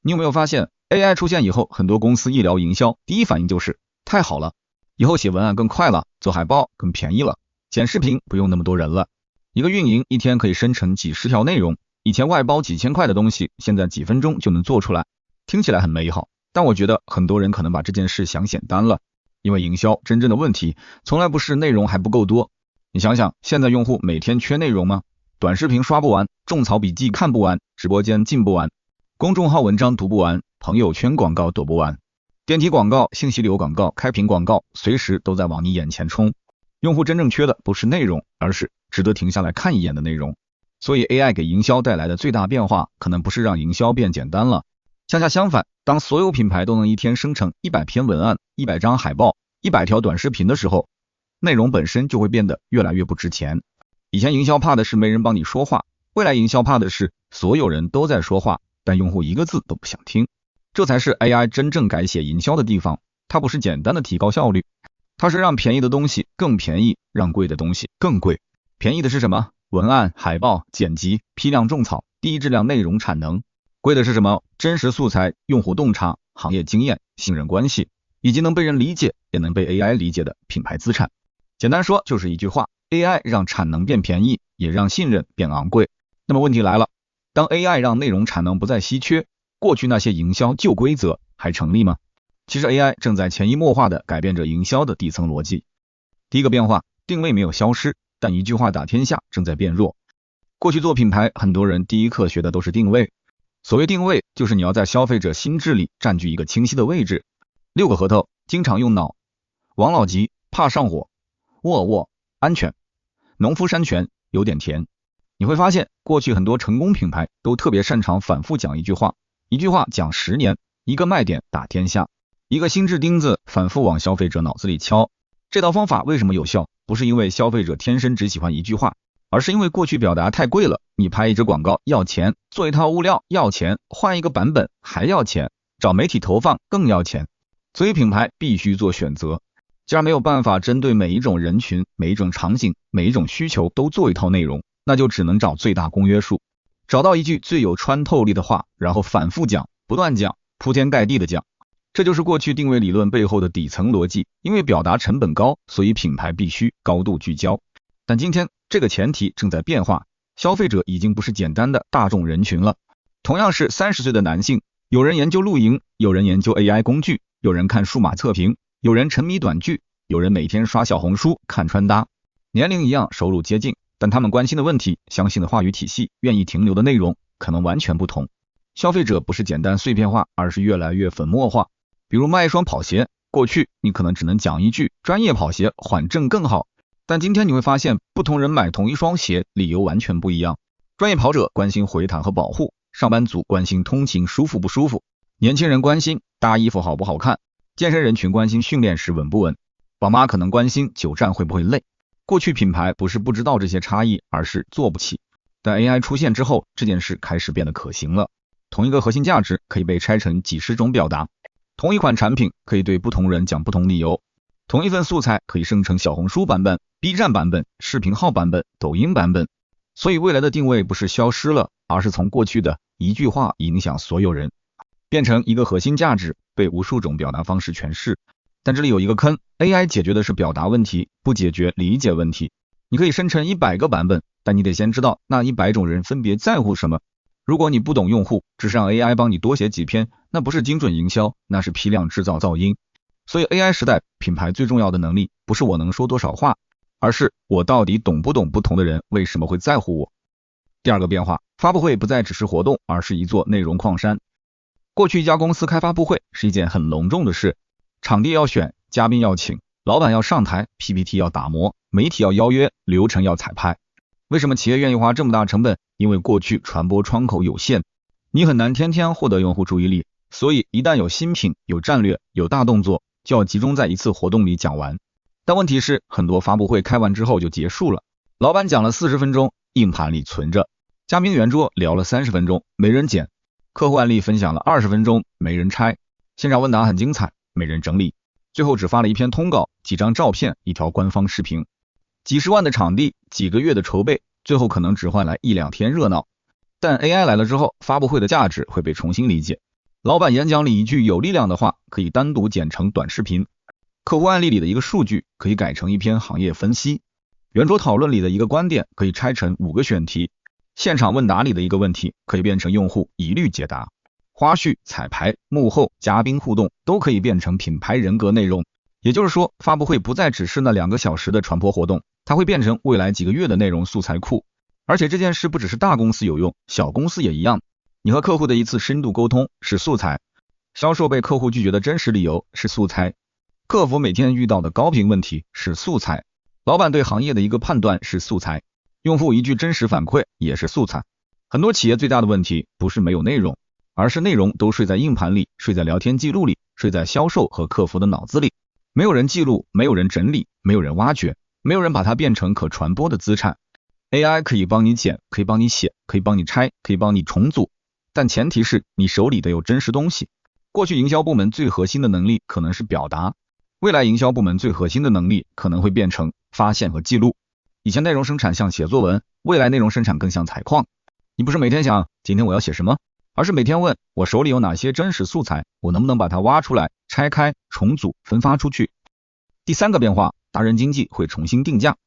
你有没有发现 AI 出现以后，很多公司一聊营销，第一反应就是太好了，以后写文案更快了，做海报更便宜了，剪视频不用那么多人了。一个运营一天可以生成几十条内容，以前外包几千块的东西，现在几分钟就能做出来，听起来很美好，但我觉得很多人可能把这件事想简单了，因为营销真正的问题从来不是内容还不够多。你想想，现在用户每天缺内容吗？短视频刷不完，种草笔记看不完，直播间进不完，公众号文章读不完，朋友圈广告躲不完，电梯广告、信息流广告、开屏广告随时都在往你眼前冲。用户真正缺的不是内容，而是值得停下来看一眼的内容。所以 AI 给营销带来的最大变化，可能不是让营销变简单了，恰恰相反，当所有品牌都能一天生成100篇文案、100张海报、100条短视频的时候，内容本身就会变得越来越不值钱。以前营销怕的是没人帮你说话，未来营销怕的是所有人都在说话，但用户一个字都不想听。这才是 AI 真正改写营销的地方，它不是简单的提高效率，它是让便宜的东西更便宜，让贵的东西更贵。便宜的是什么？文案、海报、剪辑、批量种草、低质量内容产能。贵的是什么？真实素材、用户洞察、行业经验、信任关系，以及能被人理解也能被 AI 理解的品牌资产。简单说就是一句话， AI 让产能变便宜，也让信任变昂贵。那么问题来了，当 AI 让内容产能不再稀缺，过去那些营销旧规则还成立吗？其实 AI 正在潜移默化地改变着营销的底层逻辑。第一个变化，定位没有消失，但一句话打天下正在变弱。过去做品牌，很多人第一课学的都是定位。所谓定位，就是你要在消费者心智里占据一个清晰的位置。6个核桃，经常用脑，王老吉，怕上火，沃尔沃，安全，农夫山泉，有点甜。你会发现，过去很多成功品牌都特别擅长反复讲一句话，一句话讲10年，一个卖点打天下，一个心智钉子反复往消费者脑子里敲。这套方法为什么有效？不是因为消费者天生只喜欢一句话，而是因为过去表达太贵了，你拍一支广告要钱，做一套物料要钱，换一个版本还要钱，找媒体投放更要钱。所以品牌必须做选择，既然没有办法针对每一种人群、每一种场景、每一种需求都做一套内容，那就只能找最大公约数，找到一句最有穿透力的话，然后反复讲，不断讲，铺天盖地的讲。这就是过去定位理论背后的底层逻辑，因为表达成本高，所以品牌必须高度聚焦。但今天这个前提正在变化，消费者已经不是简单的大众人群了。同样是30岁的男性，有人研究露营，有人研究 AI 工具，有人看数码测评，有人沉迷短剧，有人每天刷小红书看穿搭。年龄一样，收入接近，但他们关心的问题、相信的话语体系、愿意停留的内容可能完全不同。消费者不是简单碎片化，而是越来越粉末化。比如卖一双跑鞋，过去你可能只能讲一句专业跑鞋缓震更好，但今天你会发现不同人买同一双鞋理由完全不一样。专业跑者关心回弹和保护，上班族关心通勤舒服不舒服，年轻人关心搭衣服好不好看，健身人群关心训练时稳不稳，宝妈可能关心久站会不会累。过去品牌不是不知道这些差异，而是做不起。但 AI 出现之后，这件事开始变得可行了。同一个核心价值可以被拆成几十种表达，同一款产品可以对不同人讲不同理由，同一份素材可以生成小红书版本、B 站版本、视频号版本、抖音版本。所以未来的定位不是消失了，而是从过去的一句话影响所有人，变成一个核心价值被无数种表达方式诠释。但这里有一个坑， AI 解决的是表达问题，不解决理解问题。你可以生成100个版本，但你得先知道那100种人分别在乎什么。如果你不懂用户，只是让 AI 帮你多写几篇，那不是精准营销，那是批量制造噪音。所以 AI 时代，品牌最重要的能力不是我能说多少话，而是我到底懂不懂不同的人为什么会在乎我。第二个变化，发布会不再只是活动，而是一座内容矿山。过去一家公司开发布会是一件很隆重的事，场地要选，嘉宾要请，老板要上台， PPT 要打磨，媒体要邀约，流程要彩排。为什么企业愿意花这么大成本？因为过去传播窗口有限，你很难天天获得用户注意力，所以一旦有新品、有战略、有大动作，就要集中在一次活动里讲完。但问题是，很多发布会开完之后就结束了，老板讲了40分钟，硬盘里存着，嘉宾圆桌聊了30分钟，没人剪，客户案例分享了20分钟，没人拆，现场问答很精彩，没人整理，最后只发了一篇通稿，几张照片，一条官方视频。几十万的场地，几个月的筹备，最后可能只换来1-2天热闹。但 AI 来了之后，发布会的价值会被重新理解。老板演讲里一句有力量的话，可以单独剪成短视频；客户案例里的一个数据，可以改成一篇行业分析；圆桌讨论里的一个观点，可以拆成5个选题；现场问答里的一个问题，可以变成用户一律解答；花絮、彩排、幕后、嘉宾互动，都可以变成品牌人格内容。也就是说，发布会不再只是那2个小时的传播活动，它会变成未来几个月的内容素材库。而且这件事不只是大公司有用，小公司也一样。你和客户的一次深度沟通是素材，销售被客户拒绝的真实理由是素材，客服每天遇到的高频问题是素材，老板对行业的一个判断是素材，用户一句真实反馈也是素材。很多企业最大的问题不是没有内容，而是内容都睡在硬盘里，睡在聊天记录里，睡在销售和客服的脑子里，没有人记录，没有人整理，没有人挖掘，没有人把它变成可传播的资产。AI 可以帮你剪，可以帮你写，可以帮你拆，可以帮你重组，但前提是你手里得有真实东西。过去营销部门最核心的能力可能是表达，未来营销部门最核心的能力可能会变成发现和记录。以前内容生产像写作文，未来内容生产更像采矿。你不是每天想今天我要写什么，而是每天问我手里有哪些真实素材，我能不能把它挖出来，拆开，重组，分发出去。第3个变化，达人经济会重新定价。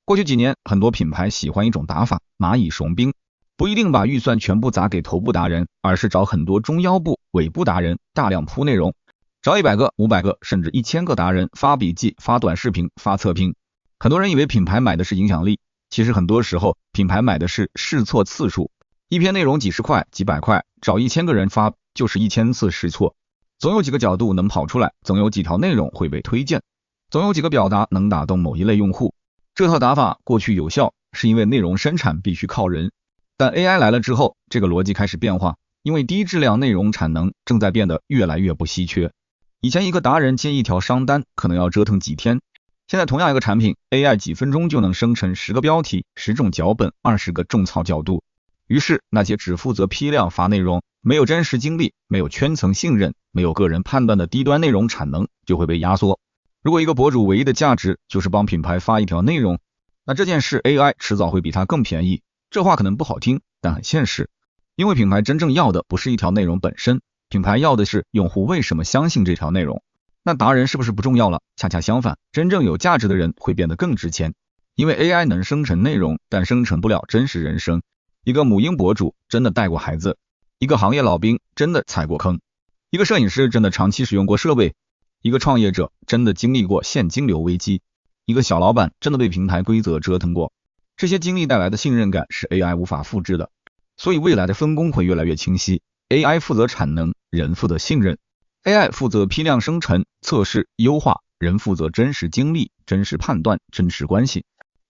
过去几年，很多品牌喜欢一种打法，蚂蚁雄兵，不一定把预算全部砸给头部达人，而是找很多中腰部、尾部达人，大量铺内容，找100个、500个，甚至1000个达人发笔记、发短视频、发测评。很多人以为品牌买的是影响力，其实很多时候品牌买的是试错次数。一篇内容几十块、几百块，找1000个人发就是1000次试错，总有几个角度能跑出来，总有几条内容会被推荐，总有几个表达能打动某一类用户。这套打法过去有效，是因为内容生产必须靠人，但 AI 来了之后，这个逻辑开始变化，因为低质量内容产能正在变得越来越不稀缺。以前一个达人接一条商单可能要折腾几天，现在同样一个产品 AI 几分钟就能生成10个标题、10种脚本、20个种草角度。于是那些只负责批量发内容，没有真实经历，没有圈层信任，没有个人判断的低端内容产能就会被压缩。如果一个博主唯一的价值就是帮品牌发一条内容，那这件事 AI 迟早会比他更便宜。这话可能不好听，但很现实。因为品牌真正要的不是一条内容本身，品牌要的是用户为什么相信这条内容。那达人是不是不重要了？恰恰相反，真正有价值的人会变得更值钱。因为 AI 能生成内容，但生成不了真实人生。一个母婴博主真的带过孩子，一个行业老兵真的踩过坑，一个摄影师真的长期使用过设备，一个创业者真的经历过现金流危机，一个小老板真的被平台规则折腾过。这些经历带来的信任感是 AI 无法复制的，所以未来的分工会越来越清晰。AI 负责产能，人负责信任； AI 负责批量生成、测试、优化，人负责真实经历、真实判断、真实关系。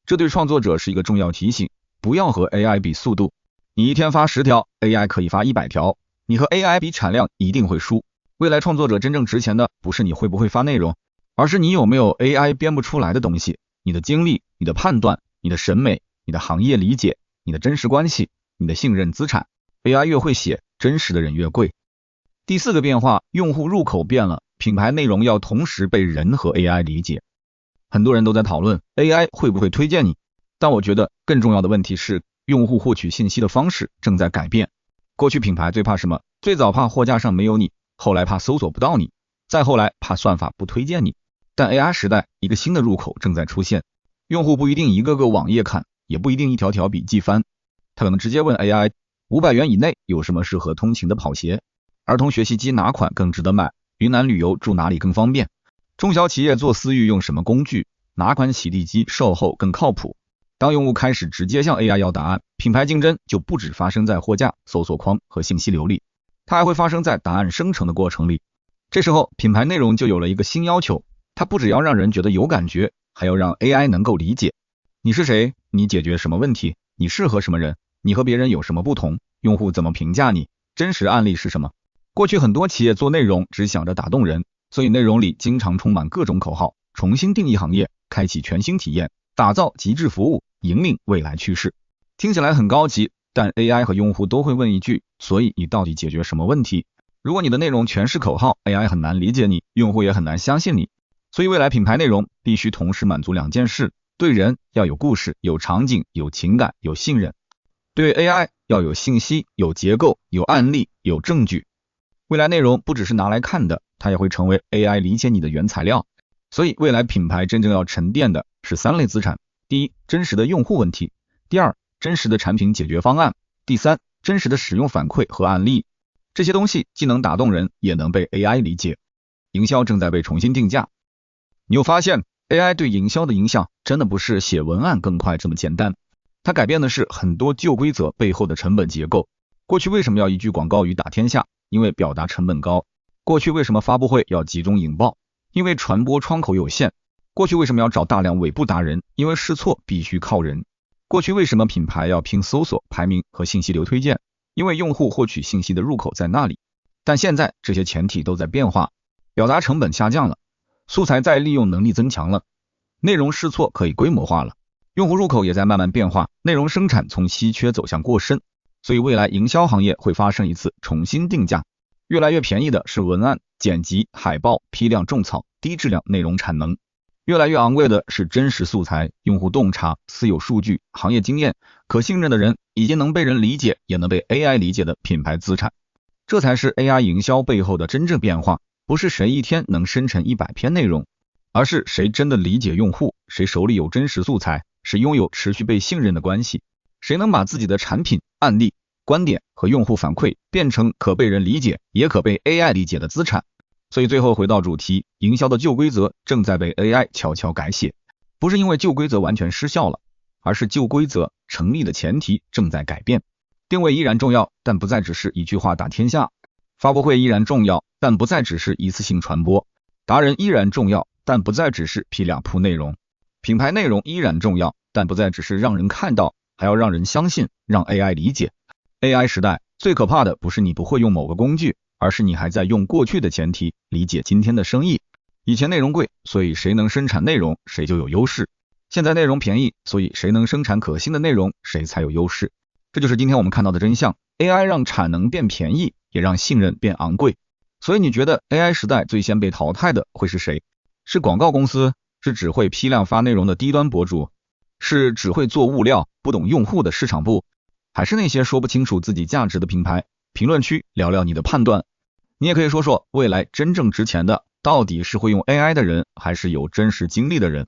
这对创作者是一个重要提醒，不要和 AI 比速度。你一天发10条， AI 可以发100条，你和 AI 比产量一定会输。未来创作者真正值钱的不是你会不会发内容，而是你有没有 AI 编不出来的东西，你的经历、你的判断、你的审美、你的行业理解、你的真实关系、你的信任资产。 AI 越会写，真实的人越贵。第4个变化，用户入口变了，品牌内容要同时被人和 AI 理解。很多人都在讨论 AI 会不会推荐你，但我觉得更重要的问题是，用户获取信息的方式正在改变。过去品牌最怕什么？最早怕货架上没有你，后来怕搜索不到你，再后来怕算法不推荐你。但 AI 时代，一个新的入口正在出现，用户不一定一个个网页看，也不一定一条条笔记翻，他可能直接问 AI 500元以内有什么适合通勤的跑鞋，儿童学习机哪款更值得买，云南旅游住哪里更方便，中小企业做私域用什么工具，哪款洗地机售后更靠谱。当用户开始直接向 AI 要答案，品牌竞争就不只发生在货架、搜索框和信息流里，它还会发生在答案生成的过程里。这时候品牌内容就有了一个新要求，它不只要让人觉得有感觉，还要让 AI 能够理解。你是谁？你解决什么问题？你适合什么人？你和别人有什么不同？用户怎么评价你？真实案例是什么？过去很多企业做内容只想着打动人，所以内容里经常充满各种口号，重新定义行业，开启全新体验，打造极致服务，引领未来趋势。听起来很高级，但 AI 和用户都会问一句，所以你到底解决什么问题？如果你的内容全是口号， AI 很难理解你，用户也很难相信你。所以未来品牌内容必须同时满足2件事，对人要有故事、有场景、有情感、有信任；对 AI 要有信息、有结构、有案例、有证据。未来内容不只是拿来看的，它也会成为 AI 理解你的原材料。所以未来品牌真正要沉淀的是3类资产：第一，真实的用户问题；第二，真实的产品解决方案；第三，真实的使用反馈和案例。这些东西既能打动人，也能被 AI 理解。营销正在被重新定价。你有发现 AI 对营销的影响真的不是写文案更快这么简单，它改变的是很多旧规则背后的成本结构。过去为什么要一句广告语打天下？因为表达成本高。过去为什么发布会要集中引爆？因为传播窗口有限。过去为什么要找大量尾部达人？因为试错必须靠人。过去为什么品牌要拼搜索、排名和信息流推荐？因为用户获取信息的入口在那里。但现在这些前提都在变化，表达成本下降了，素材再利用能力增强了，内容试错可以规模化了，用户入口也在慢慢变化，内容生产从稀缺走向过剩。所以未来营销行业会发生一次重新定价，越来越便宜的是文案、剪辑、海报、批量种草、低质量内容产能，越来越昂贵的是真实素材、用户洞察、私有数据、行业经验、可信任的人，以及能被人理解也能被 AI 理解的品牌资产。这才是 AI 营销背后的真正变化，不是谁一天能生成100篇内容，而是谁真的理解用户，谁手里有真实素材，谁拥有持续被信任的关系，谁能把自己的产品、案例、观点和用户反馈变成可被人理解也可被 AI 理解的资产。所以最后回到主题，营销的旧规则正在被 AI 悄悄改写，不是因为旧规则完全失效了，而是旧规则成立的前提正在改变。定位依然重要，但不再只是一句话打天下；发布会依然重要，但不再只是一次性传播；达人依然重要，但不再只是批量铺内容；品牌内容依然重要，但不再只是让人看到，还要让人相信，让 AI 理解。AI 时代最可怕的不是你不会用某个工具，而是你还在用过去的前提理解今天的生意。以前内容贵，所以谁能生产内容谁就有优势；现在内容便宜，所以谁能生产可信的内容谁才有优势。这就是今天我们看到的真相。 AI 让产能变便宜，也让信任变昂贵。所以你觉得 AI 时代最先被淘汰的会是谁？是广告公司？是只会批量发内容的低端博主？是只会做物料不懂用户的市场部？还是那些说不清楚自己价值的品牌？评论区聊聊你的判断。你也可以说说未来真正值钱的到底是会用 AI 的人，还是有真实经历的人。